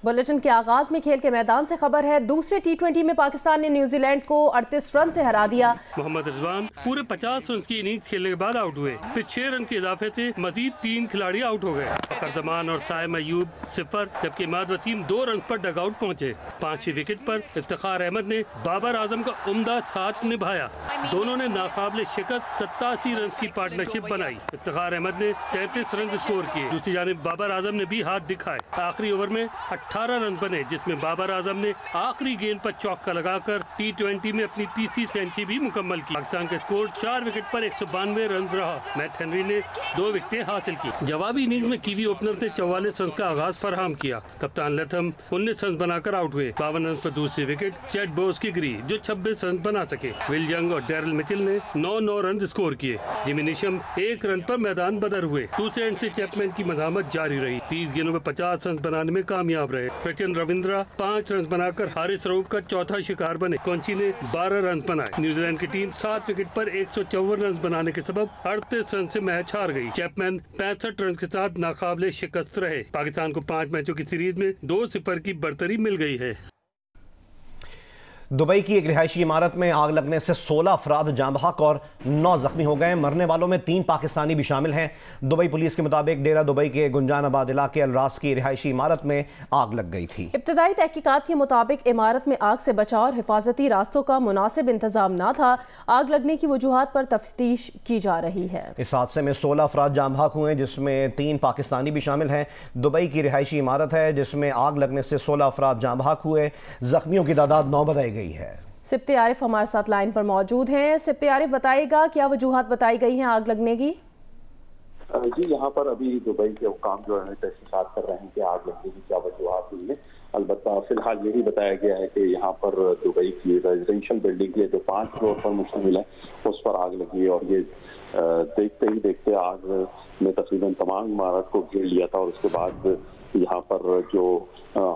Bulletin के आगाज में खेल के मैदान से खबर है। दूसरे T20 में पाकिस्तान ने न्यूजीलैंड को 38 रन से हरा दिया। मोहम्मद रिजवान पूरे 50 रन की इनिंग्स खेलने के बाद आउट हुए। फिर 6 रन के इजाफे से मजीद 3 खिलाड़ी आउट हो गए। फखर जमान और साइम अयूब 0, जबकि इमाद वसीम 2 रन पर डगआउट पहुंचे। 5वीं विकेट पर इफ्तिखार अहमद ने बाबर आजम का उम्दा साथ निभाया। दोनों ने नाकाबिले शिकस्त 87 रन की पार्टनरशिप बनाई। इफ्तिखार अहमद ने 33 रन स्कोर किए। दूसरी जानिब बाबर आजम ने भी हाथ दिखाए। आखिरी ओवर में 18 रन बने, जिसमें बाबर आजम ने आखिरी गेंद पर चौका लगाकर T20 में अपनी तीसरी सेंचुरी भी मुकम्मल की। पाकिस्तान का स्कोर 4 विकेट पर 192 रन रहा। मैट हेनरी ने 2 विकेटें हासिल की। जवाबी इनिंग्स में कीवी ओपनर ने 44 रन का आगाज फराहम किया। कप्तान लथम 19 रन बनाकर आउट हुए। 52 रन पर दूसरी विकेट चैट बोस की गिरी, जो 26 रन बना सके। विल यंग और डेरिल मिचेल ने 9 रन स्कोर किए। जिमी नीशम 1 रन पर मैदान बदर हुए। दूसरे एंड से चैपमैन की मज़ाहमत जारी रही। 30 गेंदों में 50 रन बनाने में कामयाब रहे। प्रचंड रविंद्रा 5 रन बनाकर हारिस रऊफ का चौथा शिकार बने। कोंची ने 12 रन बनाए। न्यूजीलैंड की टीम 7 विकेट पर 154 रन बनाने के सबब 38 रन से मैच हार गई। चैपमैन 65 रन के साथ नाकाबिले शिकस्त रहे। पाकिस्तान को 5 मैचों की सीरीज में 2-0 की बढ़तरी मिल गई है। दुबई की एक रिहायशी इमारत में आग लगने से 16 अफराद जाँ बहक और 9 जख्मी हो गए। मरने वालों में 3 पाकिस्तानी भी शामिल हैं। दुबई पुलिस के मुताबिक डेरा दुबई के गुंजानाबाद इलाके अलरास की रिहायशी इमारत में आग लग गई थी। इब्तदाई तहकीकात के मुताबिक इमारत में आग से बचाव और हिफाजती रास्तों का मुनासिब इंतजाम न था। आग लगने की वजूहात पर तफ्तीश की जा रही है। इस हादसे में 16 अफराद जाँ बहक हुए, जिसमें 3 पाकिस्तानी भी शामिल हैं। दुबई की रिहायशी इमारत है जिसमें आग लगने से 16 अफराद जाँ बहक हुए। जख्मियों की तादाद 9 बताई गई है। सिप्ते आरिफ हमारे साथ लाइन पर मौजूद हैं। सिप्ते आरिफ, बताइएगा क्या वजूहात बताई गई हैं आग लगने की? जी, यहाँ पर अभी दुबई के हुक्काम जो है तहकीकात कर रहे हैं कि आग लगने की क्या वजूहात हुई है। अलबत्ता फिलहाल यही बताया गया है कि यहाँ पर दुबई की रेजिडेंशियल बिल्डिंग के जो 5 फ्लोर पर मुश्तमिल है उस पर आग लगी है। और ये देखते ही देखते आग ने तकरीबन तमाम इमारत को घेर लिया था। और उसके बाद यहाँ पर जो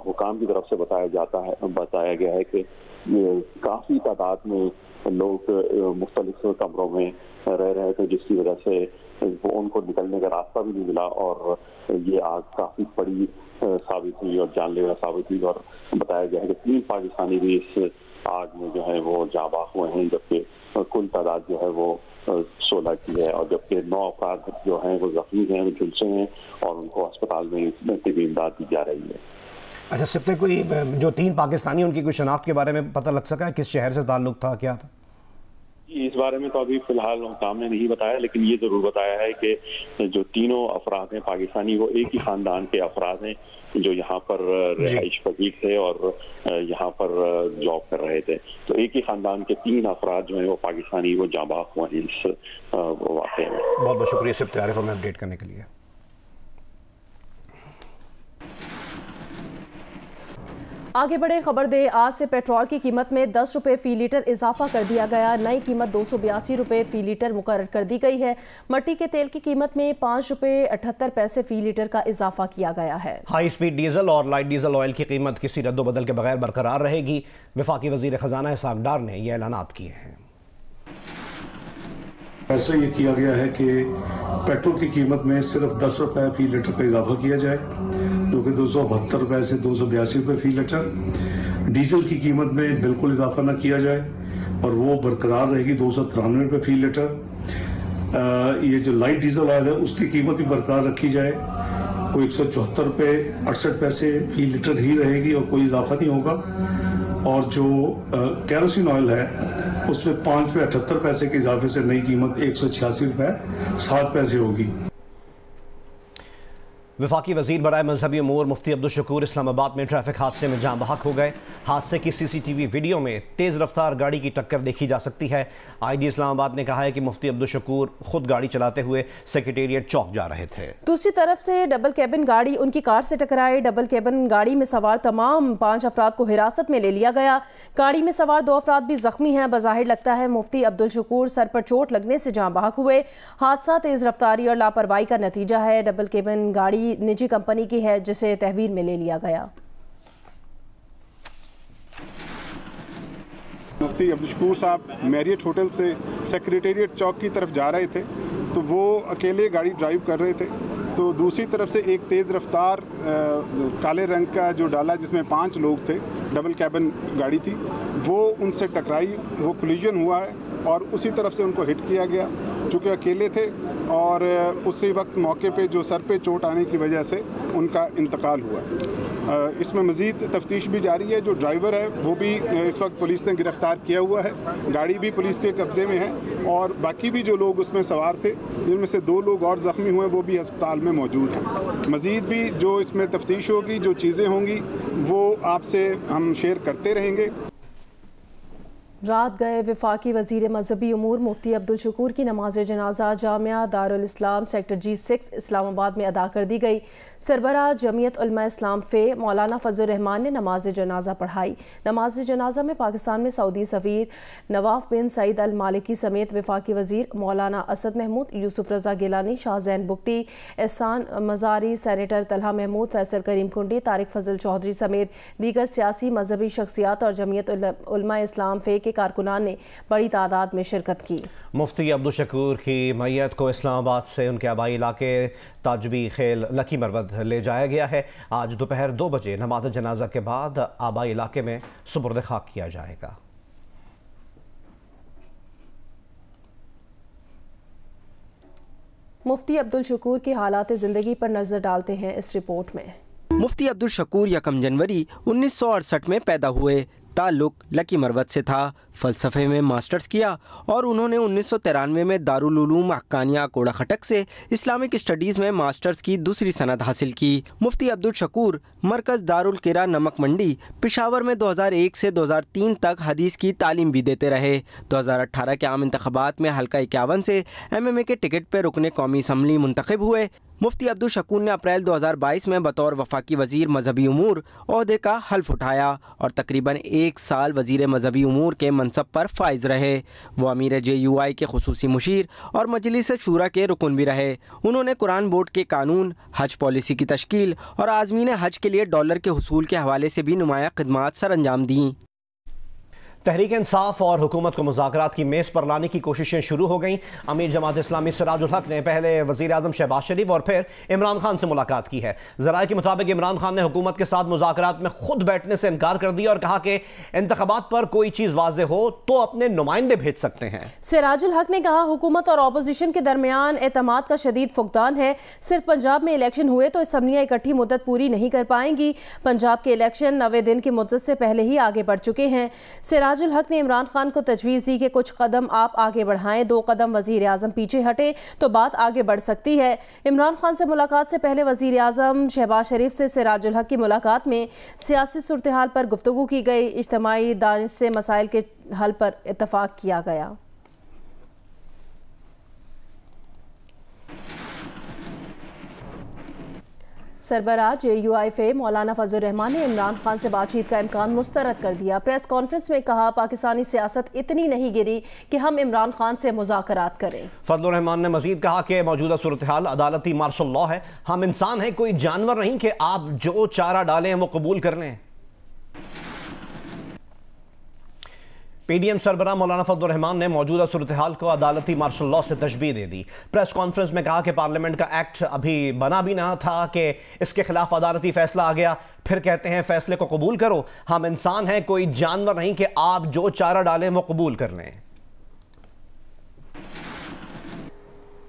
हुकाम की तरफ से बताया गया है कि काफ़ी तादाद में लोग मुख्तलिफ कमरों में रह रहे थे, जिसकी वजह से उनको निकलने का रास्ता भी नहीं मिला और ये आग काफ़ी बड़ी साबित हुई और जानलेवा साबित हुई। और बताया गया है कि 3 पाकिस्तानी भी इस आग में जो है वो जाँ बहक हुए हैं, जबकि कुल तादाद जो है वो 16 की है। और जबकि 9 अफराद जो हैं वो जख्मी हैं, वो झुलसे हैं और उनको अस्पताल में तिबी इमदाद दी जा रही है। अच्छा सिप्ते, कोई जो 3 पाकिस्तानी उनकी कोई शनाख्त के बारे में पता लग सका है? किस शहर से ताल्लुक था, क्या था? इस बारे में तो अभी फिलहाल हुकाम ने नहीं बताया, लेकिन ये जरूर बताया है कि जो तीनों अफराद हैं पाकिस्तानी वो एक ही खानदान के अफराद हैं जो यहाँ पर रिहाइश पजीर थे और यहाँ पर जॉब कर रहे थे। तो एक ही खानदान के 3 अफराद जो हैं वो पाकिस्तानी वो जाँ बहक हुए हैं इस वाक़े में। बहुत बहुत शुक्रिया सिप्ते आरिफ हमें अपडेट करने के लिए। आगे बढ़े खबर दे। आज से पेट्रोल की कीमत में 10 रुपये फी लीटर इजाफा कर दिया गया। नई कीमत 282 रुपये फी लीटर मुकर्रर कर दी गई है। मट्टी के तेल की कीमत में 5 रुपये 78 पैसे फी लीटर का इजाफा किया गया है। हाई स्पीड डीजल और लाइट डीजल ऑयल की कीमत किसी रद्दोबदल के बगैर बरकरार रहेगी। वफाकी वजीर खजाना इसहाक डार ने यह ऐलानात किए हैं। ऐसा ये किया गया है कि पेट्रोल की कीमत में सिर्फ 10 रुपये फी लीटर पर इजाफा किया जाए, जो कि 272 रुपये से 282 रुपये फी लीटर। डीजल की कीमत में बिल्कुल इजाफा न किया जाए और वो बरकरार रहेगी 293 रुपये फी लीटर। ये जो लाइट डीजल ऑयल है उसकी कीमत भी बरकरार रखी जाए, वो 174 रुपये 68 पैसे फी लीटर ही रहेगी और कोई इजाफा नहीं होगा। और जो केरोसिन ऑयल है उसमें 5 रुपये 78 पैसे के इजाफे से नई कीमत 186 रुपये 7 पैसे होगी। वफाकी वजीर बराए मजहबी अमूर मुफ्ती अब्दुल शकूर इस्लामाबाद में ट्रैफिक हादसे में जाँ बहक हो गए। हादसे की CCTV वीडियो में तेज़ रफ्तार गाड़ी की टक्कर देखी जा सकती है। IG इस्लामाबाद ने कहा है कि मुफ्ती अब्दुल शकूर खुद गाड़ी चलाते हुए सेक्रेटेरिएट चौक जा रहे थे। दूसरी तरफ से डबल कैबिन गाड़ी उनकी कार से टकराई। डबल कैबिन गाड़ी में सवार तमाम 5 अफराद को हिरासत में ले लिया गया। गाड़ी में सवार 2 अफराद भी जख्मी हैं। बज़ाहिर लगता है मुफ्ती अब्दुल शकूर सर पर चोट लगने से जाँ बहक हुए। हादसा तेज़ रफ्तारी और लापरवाही का नतीजा है। डबल कैबिन गाड़ी निजी कंपनी की है जिसे तहवील में ले लिया गया। मुफ्ती अब्दुल शकूर साहब मैरियट होटल से सेक्रेटेरिएट चौक की तरफ जा रहे थे, तो वो अकेले गाड़ी ड्राइव कर रहे थे। तो दूसरी तरफ से एक तेज़ रफ्तार काले रंग का जो डाला जिसमें 5 लोग थे, डबल कैबिन गाड़ी थी, वो उनसे टकराई, वो कोलिजन हुआ है और उसी तरफ से उनको हिट किया गया। चूँकि अकेले थे और उसी वक्त मौके पे जो सर पे चोट आने की वजह से उनका इंतकाल हुआ। इसमें मज़ीद तफ्तीश भी जारी है। जो ड्राइवर है वो भी इस वक्त पुलिस ने गिरफ़्तार किया हुआ है, गाड़ी भी पुलिस के कब्ज़े में है और बाकी भी जो लोग उसमें सवार थे, जिनमें से 2 लोग और ज़ख्मी हुए, वो भी अस्पताल में मौजूद हैं। मज़ीद भी जो इसमें तफ्तीश होगी, जो चीज़ें होंगी, वो आपसे हम शेयर करते रहेंगे। रात गए वफाकी वज़ीर मजहबी उमूर मुफ्ती अब्दुल शकूर की नमाज जनाजा जामिया दारुल इस्लाम सेक्टर G6 इस्लामाबाद में अदा कर दी गई। सरबराह जमीयत उलमा इस्लाम फ़े मौलाना फजल रहमान ने नमाज जनाजा पढ़ाई। नमाज जनाजा में पाकिस्तान में सऊदी सफ़ीर नवाफ बिन सईद अल मालिकी समेत वफाकी वज़ीर मौलाना असद महमूद, यूसुफ रज़ा गिलानी, शाहजैन बुगटी, एहसान मज़ारी, सैनेटर तलहा महमूद, फैसल करीम कुंडी, तारिक फजल चौधरी समेत दीगर सियासी मजहबी शख्सियात और जमीयत उलमा इस्लाम फ़े के कारकुनान ने बड़ी तादाद में शिरकत की। मुफ्ती अब्दुल शकूर की मैयत को इस्लामाबाद से उनके आबाई इलाके ताजबी खेल लकी मरवद ले जाया गया है। आज दोपहर 2 बजे नमाज जनाजा के बाद आबाई इलाके में सुपुर्द खाक किया जाएगा। मुफ्ती अब्दुल शकूर की हालात ज़िंदगी पर नज़र डालते हैं इस रिपोर्ट में। मुफ्ती अब्दुल शकूर 1 जनवरी 1968 में पैदा हुए। ताल्लुक लकी मरवत से था। फ़लसफ़े में मास्टर्स किया और उन्होंने 1993 में दारुल उलूम हक्कानिया कोड़ा खटक से इस्लामिक स्टडीज़ में मास्टर्स की दूसरी सनद हासिल की। मुफ्ती अब्दुल शकूर मरकज़ दारुल किरा नमक मंडी पेशावर में 2001 से 2003 तक हदीस की तालीम भी देते रहे। 2018 के आम इंतख़ाबात में हल्का 51 से MMA के टिकट पर रुकने कौमी असम्बली मुंतखब हुए। मुफ्ती अब्दुल शकूर ने अप्रैल 2022 में बतौर वफाकी वज़ीर मजहबी उमूर ओहदे का हल्फ उठाया और तकरीबन 1 साल वज़ीर मजहबी उमूर के मनसब पर फाइज रहे। वो अमीर JUI के खुसूसी मुशीर और मजलिस शूरा के रुकन भी रहे। उन्होंने कुरान बोर्ड के कानून, हज पॉलिसी की तश्कील और आज़मीन हज के लिए डॉलर के हुसूल के हवाले से भी नुमाया खिदमात सर अंजाम दी। तहरीक इंसाफ और हुकूमत को मुज़ाकरात की मेज़ पर लाने की कोशिशें शुरू हो गईं। अमीर जमात इस्लामी सिराजुल हक ने पहले वज़ीर आज़म शहबाज शरीफ और फिर इमरान खान से मुलाकात की है। ज़राए के मुताबिक इमरान खान ने हुकूमत के साथ मुज़ाकरात में खुद बैठने से इनकार कर दिया और कहा कि इंतख़ाबात पर कोई चीज़ वाज़े हो तो अपने नुमाइंदे भेज सकते हैं। सिराजुल हक ने कहा, हुकूमत और अपोजिशन के दरमियान एतमाद का शदीद फुकदान है। सिर्फ पंजाब में इलेक्शन हुए तो असम्बलियाँ इकट्ठी मुद्दत पूरी नहीं कर पाएंगी। पंजाब के इलेक्शन 90 दिन की मुद्दत से पहले ही आगे बढ़ चुके हैं। सिराजुल हक ने इमरान खान को तजवीज़ दी कि कुछ कदम आप आगे बढ़ाएं, 2 कदम वज़ीर आज़म पीछे हटे तो बात आगे बढ़ सकती है। इमरान खान से मुलाकात से पहले वज़ीर आज़म शहबाज शरीफ से सिराजुल हक की मुलाकात में सियासी सूरत हाल पर गुफ्तगू की गई। इज्तिमाई दानिश से मसाइल के हल पर इत्तफाक किया गया। सरबराह JUI फ़े मौलाना फजल रहमान ने इमरान खान से बातचीत का इम्कान मुस्तरद कर दिया। प्रेस कॉन्फ्रेंस में कहा, पाकिस्तानी सियासत इतनी नहीं गिरी कि हम इमरान खान से मुज़ाकरात करें। फजल रहमान ने मजीद कहा कि मौजूदा सूरत हाल अदालती मार्शल लॉ है, हम इंसान हैं, कोई जानवर नहीं कि आप जो चारा डालें वो कबूल कर लें। PDM सरबराह मौलाना फजल रहमान ने मौजूदा सूरत हाल को अदालती मार्शल लॉ से तशबीह दे दी। प्रेस कॉन्फ्रेंस में कहा कि पार्लियामेंट का एक्ट अभी बना भी ना था कि इसके खिलाफ अदालती फैसला आ गया, फिर कहते हैं फैसले को कबूल करो। हम इंसान हैं, कोई जानवर नहीं कि आप जो चारा डालें वो कबूल कर लें।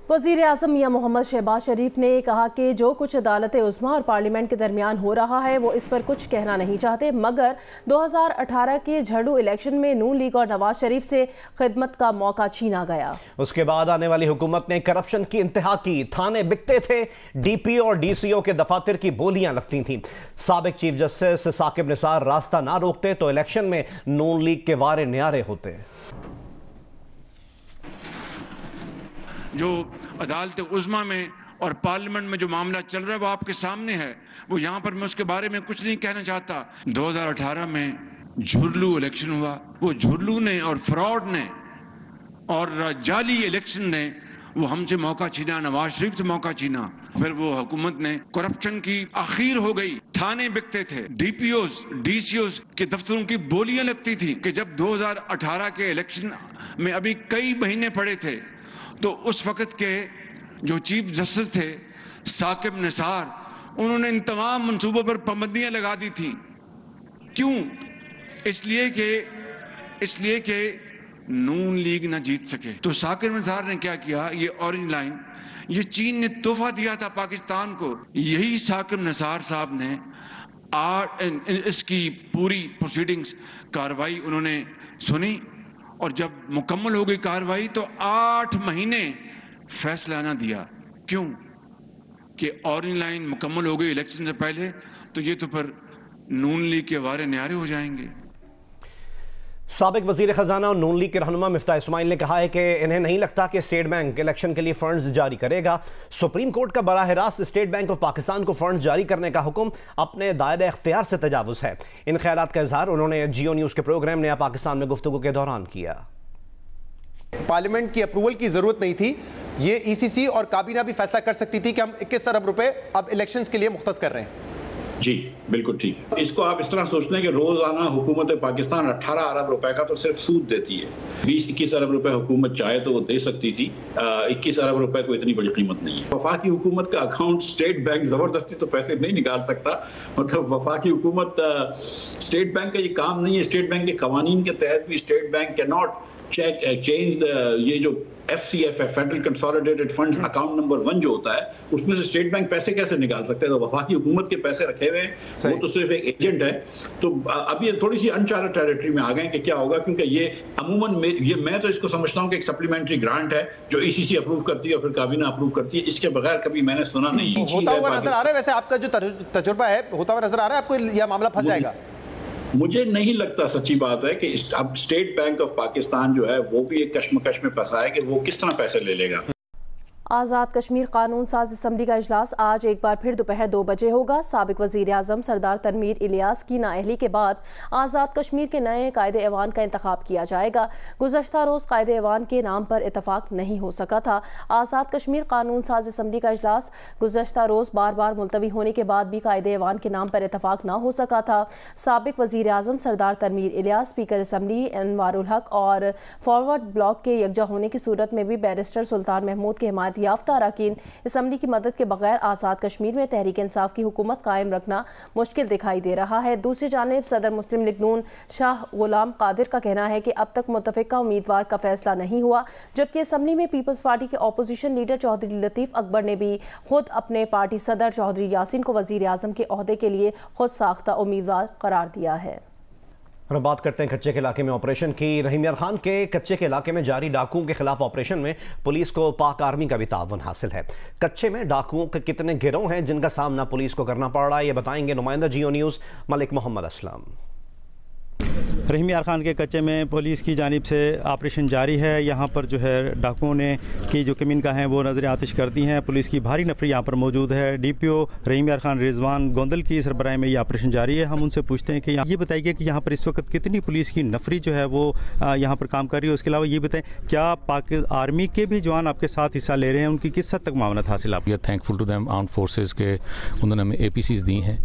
वज़ीर आज़म मियां मोहम्मद शहबाज शरीफ ने कहा कि जो कुछ अदालत उज़्मा और पार्लियामेंट के दरमियान हो रहा है वो इस पर कुछ कहना नहीं चाहते, मगर 2018 के झड़ू इलेक्शन में नून लीग और नवाज शरीफ से खिदमत का मौका छीना गया। उसके बाद आने वाली हुकूमत ने करप्शन की इंतहा की। थाने बिकते थे, DP और DCO के दफातर की बोलियां लगती थीं। साबिक चीफ जस्टिस साकिब निसार रास्ता ना रोकते तो इलेक्शन में नून लीग के वारे न्यारे होते। जो अदालत उज़्मा में और पार्लियामेंट में जो मामला चल रहा है वो आपके सामने है, वो यहाँ पर मैं उसके बारे में कुछ नहीं कहना चाहता। 2018 में झुरलू इलेक्शन हुआ, वो झुरलू ने और फ्रॉड ने और जाली इलेक्शन ने वो हमसे मौका छीना, नवाज शरीफ से मौका छीना। फिर वो हुकूमत ने करप्शन की आखिर हो गई। थाने बिकते थे, DPOs DCOs के दफ्तरों की बोलियां लगती थी कि जब 2018 के इलेक्शन में अभी कई महीने पड़े थे तो उस वक्त के जो चीफ जस्टिस थे साकिब निसार, उन्होंने इन तमाम मंसूबों पर पाबंदियां लगा दी थी। क्यों? इसलिए कि नून लीग ना जीत सके। तो साकिब निसार ने क्या किया, ये ऑरेंज लाइन, ये चीन ने तोहफा दिया था पाकिस्तान को। यही साकिब निसार साहब ने इसकी पूरी प्रोसीडिंग्स कार्रवाई उन्होंने सुनी, और जब मुकम्मल हो गई कार्रवाई तो 8 महीने फैसला ना दिया। क्यों? कि ऑरेंज लाइन मुकम्मल हो गई इलेक्शन से पहले, तो ये तो फिर नून लीग के वारे न्यारे हो जाएंगे। साबिक वजीर खजाना और नून लीग के रहनुमा मिफ्ताह इस्माइल ने कहा है कि इन्हें नहीं लगता कि स्टेट बैंक इलेक्शन के लिए फंड्स जारी करेगा। सुप्रीम कोर्ट का बराह रास्त स्टेट बैंक ऑफ पाकिस्तान को फंड्स जारी करने का हुक्म अपने दायरे इख्तियार से तजावुज़ है। इन ख्यालात का इजहार उन्होंने जियो न्यूज़ के प्रोग्राम नया पाकिस्तान में गुफ्तगू के दौरान किया। पार्लियामेंट की अप्रूवल की जरूरत नहीं थी, ये ईसीसी और काबीना भी फैसला कर सकती थी कि हम 21 अरब रुपए अब इलेक्शंस के लिए मुख्तस कर रहे हैं। जी बिल्कुल ठीक है। इसको आप इस तरह सोच लें कि रोजाना हुकूमत पाकिस्तान 18 अरब रुपए का तो सिर्फ सूद देती है। 20-21 अरब रुपए हुकूमत चाहे तो वो दे सकती थी, 21 अरब रुपए को इतनी बड़ी कीमत नहीं है। वफाकी हुकूमत का अकाउंट स्टेट बैंक जबरदस्ती तो पैसे नहीं निकाल सकता, मतलब वफाकी हुकूमत स्टेट बैंक का ये काम नहीं है। स्टेट बैंक के कवानीन के तहत भी state bank can not change ये जो FCF है, federal consolidated funds account number 1 जो होता है, उसमें से स्टेट बैंक पैसे कैसे निकाल सकते हैं? तो वफाकी हुकूमत के पैसे रखे हुए हैं, वो तो सिर्फ एक एजेंट है। तो अभी ये थोड़ी सी अनचार्टेड टेरिटरी में आ गए कि क्या होगा, क्योंकि ये अमूमन मैं तो इसको समझता हूँ कि एक सप्लीमेंट्री ग्रांट है जो ECC अप्रूव करती है और फिर काबीना अप्रूव करती है। इसके बगैर कभी मैंने सुना नहीं। होता हुआ नजर आ रहा है, वैसे आपका जो तजुर्बा है होता हुआ नजर आ रहा है, आपको यह मामला फंस जाएगा? मुझे नहीं लगता, सच्ची बात है, कि अब स्टेट बैंक ऑफ पाकिस्तान जो है वो भी एक कश्मकश में फंसा है कि वो किस तरह पैसे ले लेगा। आज़ाद कश्मीर कानून साज असम्बली का इजलास आज एक बार फिर दोपहर 2 बजे होगा। साबिक वज़ीर आज़म सरदार तनवीर इलियास की नाअहली के बाद आज़ाद कश्मीर के नए कायदे ऐवान का इंतखाब किया जाएगा। गुज़श्ता रोज़ कायदे ऐवान के नाम पर इतफाक़ नहीं हो सका था। आज़ाद कश्मीर कानून साज असम्बली का इजलास गुज़श्ता रोज़ बार बार मुलतवी होने के बाद भी कायदे ऐवान के नाम पर इतफाक़ ना हो सका था। साबिक वज़ीर आज़म सरदार तनवीर इलियास, स्पीकर असम्बली अनवारुल हक और फॉरवर्ड ब्लॉक के यकजा होने की सूरत में भी बैरिस्टर सुल्तान महमूद के हिमायत याफ्ता अरकान असम्बली की मदद के बगैर आज़ाद कश्मीर में तहरीक इंसाफ की हुकूमत कायम रखना मुश्किल दिखाई दे रहा है। दूसरी जानिब सदर मुस्लिम लीग नून शाह गुलाम कादिर का कहना है कि अब तक मुतफ़िका उम्मीदवार का फैसला नहीं हुआ, जबकि असम्बली में पीपल्स पार्टी के अपोजिशन लीडर चौधरी लतीफ़ अकबर ने भी खुद अपने पार्टी सदर चौधरी यासीन को वज़ीर आज़म के ओहदे के लिए खुद साख्ता उम्मीदवार करार दिया है। और बात करते हैं कच्चे के इलाके में ऑपरेशन की। रहीम यार खान के कच्चे के इलाके में जारी डाकुओं के खिलाफ ऑपरेशन में पुलिस को पाक आर्मी का भी तावन हासिल है। कच्चे में डाकुओं के कितने गिरोह हैं जिनका सामना पुलिस को करना पड़ रहा है, ये बताएंगे नुमाइंदा जियो न्यूज़ मलिक मोहम्मद असलम। रहीम यार खान के कच्चे में पुलिस की जानिब से ऑपरेशन जारी है। यहाँ पर जो है डाकुओं ने की जो कमीन का है वो नजर आतिश कर दी हैं। पुलिस की भारी नफरी यहाँ पर मौजूद है। DPO रहीम यार खान रिजवान गोंदल की सरबराही में ये ऑपरेशन जारी है। हम उनसे पूछते हैं कि ये बताइए कि यहाँ पर इस वक्त कितनी पुलिस की नफरी जो है वो यहाँ पर काम कर रही है। उसके अलावा ये बताएं क्या पाक आर्मी के भी जवान आपके साथ हिस्सा ले रहे हैं, उनकी किस हद तक मामलत हासिल आप? Thankful to them armed forces के उन्होंने हमें APCs दी हैं,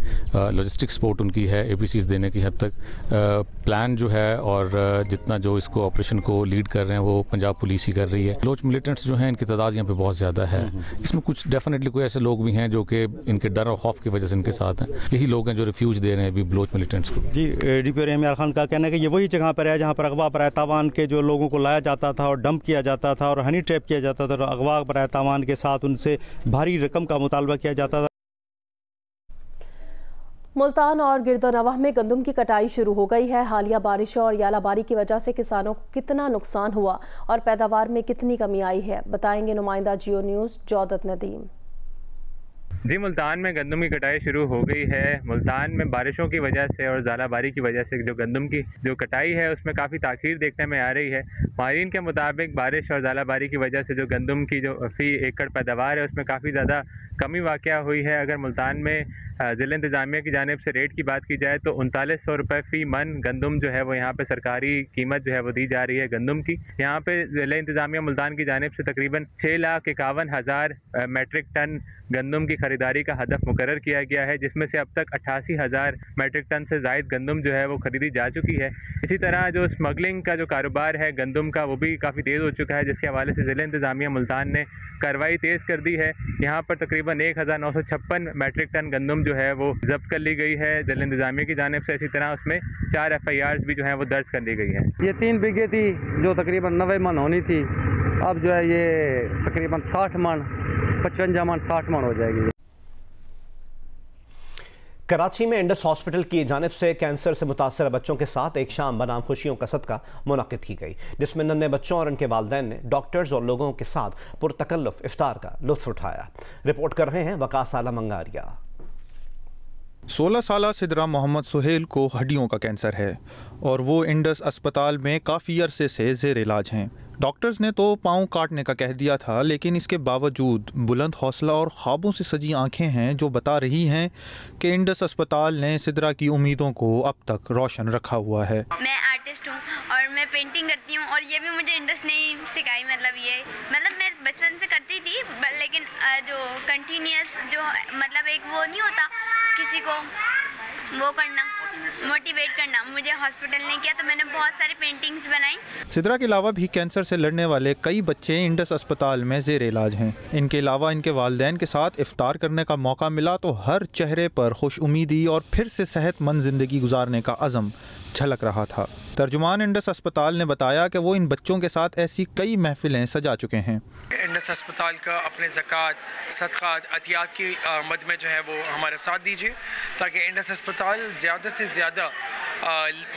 लॉजिस्टिक सपोर्ट उनकी है APCs देने की हद तक। प्लान जो है और जितना जो इसको ऑपरेशन को लीड कर रहे हैं वो पंजाब पुलिस ही कर रही है। बलोच मिलिटेंट्स जो हैं इनकी तादाद यहाँ पे बहुत ज़्यादा है। इसमें कुछ डेफिनेटली कोई ऐसे लोग भी हैं जो कि इनके डर और खौफ की वजह से इनके साथ हैं। यही लोग हैं जो रिफ्यूज दे रहे हैं अभी बलोच मिलिटेंट्स को। जी DPO रहीम यार खान का कहना है कि ये वही जगह पर है जहाँ पर अगवा बराए तावान के जो लोगों को लाया जाता था और डंप किया जाता था और हनी ट्रैप किया जाता था और अगवा बराए तावान के साथ उनसे भारी रकम का मुतालबा किया जाता था। मुल्तान और गिरदोनवाह में गंदम की कटाई शुरू हो गई है। हालिया बारिशों और यालाबारी की वजह से किसानों को कितना नुकसान हुआ और पैदावार में कितनी कमी आई है, बताएंगे नुमाइंदा जियो न्यूज़ जौदत नदीम। जी मुल्तान में गंदम की कटाई शुरू हो गई है। मुल्तान में बारिशों की वजह से और ज़ालाबारी की वजह से जो गंदम की जो कटाई है उसमें काफ़ी ताख़ीर देखने में आ रही है। माहिरीन के मुताबिक बारिश और ज़ालाबारी की वजह से जो गंदम की जो फ़ी एकड़ पैदावार है उसमें काफ़ी ज़्यादा कमी वाक़या हुई है। अगर मुल्तान में ज़िला इंतज़ामिया की जानिब से रेट की बात की जाए तो 3900 रुपये फ़ी मन गंदम जो है वो यहाँ पे सरकारी कीमत जो है वो दी जा रही है गंदम की। यहाँ पे ज़िला इंतज़ामिया मुल्तान की जानिब से तकरीबन 6,51,000 मैट्रिक टन गंदम की खरीदारी का हदफ मुकर्रर किया गया है, जिसमें से अब तक 88,000 मेट्रिक टन से ज़ायद गंदम जो है वो खरीदी जा चुकी है। इसी तरह जो स्मगलिंग का जो कारोबार है गंदम का, वो भी काफ़ी तेज़ हो चुका है, जिसके हवाले से ज़िला इंतज़ामिया मुल्तान ने कार्रवाई तेज़ कर दी है। यहाँ पर तकरीबन 1956 मेट्रिक टन गंदम जो है वो जब्त कर ली गई है ज़िला इंतज़ामिया की जानिब से। इसी तरह उसमें 4 FIRs भी जो है वो दर्ज कर ली गई है। ये 3 बीघे थी जो तकरीबन 90 मन होनी थी, अब जो है ये तकरीबन 60 मन 55 मन 60 मन हो जाएगी। कराची में इंडस हॉस्पिटल की जानिब से कैंसर से मुतासर बच्चों के साथ एक शाम बनाम खुशियों का सदका मुनक्किद की गई, जिसमें नन्हे बच्चों और उनके वालिदैन ने डॉक्टर्स और लोगों के साथ पुरतकल्लुफ इफ्तार का लुत्फ उठाया। रिपोर्ट कर रहे हैं वकास आलम अंगारिया। 16 साला सिदरा मोहम्मद सुहेल को हड्डियों का कैंसर है और वो इंडस अस्पताल में काफ़ी अरसे से ज़ेर इलाज हैं। डॉक्टर्स ने तो पाँव काटने का कह दिया था, लेकिन इसके बावजूद बुलंद हौसला और ख्वाबों से सजी आंखें हैं जो बता रही हैं कि इंडस अस्पताल ने सिदरा की उम्मीदों को अब तक रोशन रखा हुआ है। मैं आर्टिस्ट हूँ और मैं पेंटिंग करती हूँ और ये भी मुझे इंडस ने सिखाई। मतलब मैं बचपन से करती थी, लेकिन जो कंटिन्यूस जो मतलब एक वो नहीं होता किसी को वो करना, मोटिवेट करना, मुझे हॉस्पिटल ने किया, तो मैंने बहुत सारी पेंटिंग्स बनाई। सिदरा के अलावा भी कैंसर से लड़ने वाले कई बच्चे इंडस अस्पताल में ज़ेर इलाज हैं। इनके अलावा इनके वालिदैन के साथ इफ्तार करने का मौका मिला तो हर चेहरे पर खुश उम्मीदी और फिर से सेहतमंद ज़िंदगी गुजारने का अज़म झलक रहा था। तर्जुमान इंडस अस्पताल ने बताया कि वो इन बच्चों के साथ ऐसी कई महफिलें सजा चुके हैं। इंडस अस्पताल का अपने ज़कात, सदक़ात, अतियात की मद में जो है वो हमारा साथ दीजिए, ताकि इंडस अस्पताल ज़्यादा से ज़्यादा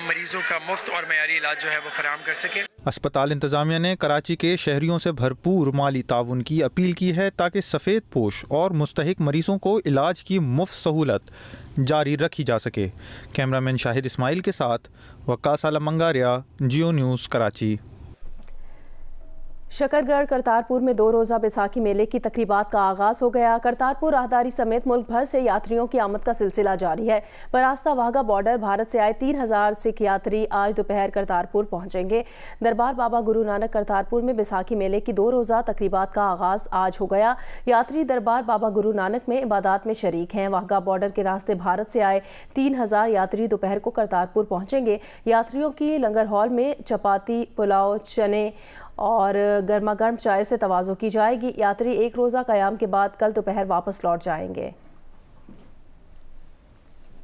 मरीज़ों का मुफ्त और मयारी इलाज जो है वो फराहम कर सके। अस्पताल इंतज़ामिया ने कराची के शहरियों से भरपूर माली ताउन की अपील की है ताकि सफ़ेद पोश और मुस्तहिक मरीज़ों को इलाज की मुफ्त सहूलत जारी रखी जा सके। कैमरामैन शाहिद इस्माइल के साथ वकास आलम अंगारिया, जियो न्यूज़, कराची। शकरगढ़ करतारपुर में 2 रोज़ा बैसाखी मेले की तकरीबात का आगाज़ हो गया। करतारपुर राहदारी समेत मुल्क भर से यात्रियों की आमद का सिलसिला जारी है। बरास्ता वाघा बॉर्डर भारत से आए 3000 सिख यात्री आज दोपहर करतारपुर पहुंचेंगे। दरबार बाबा गुरु नानक करतारपुर में बैसाखी मेले की 2 रोज़ा तकरीबात का आगाज़ आज हो गया। यात्री दरबार बाबा गुरु नानक में इबादत में शरीक हैं। वाघा बॉर्डर के रास्ते भारत से आए 3000 यात्री दोपहर को करतारपुर पहुंचेंगे। यात्रियों की लंगर हॉल में चपाती, पुलाव, चने और गर्मा गर्म चाय से तवाज़ो की जाएगी। यात्री 1 रोज़ा क़याम के बाद कल दोपहर वापस लौट जाएंगे।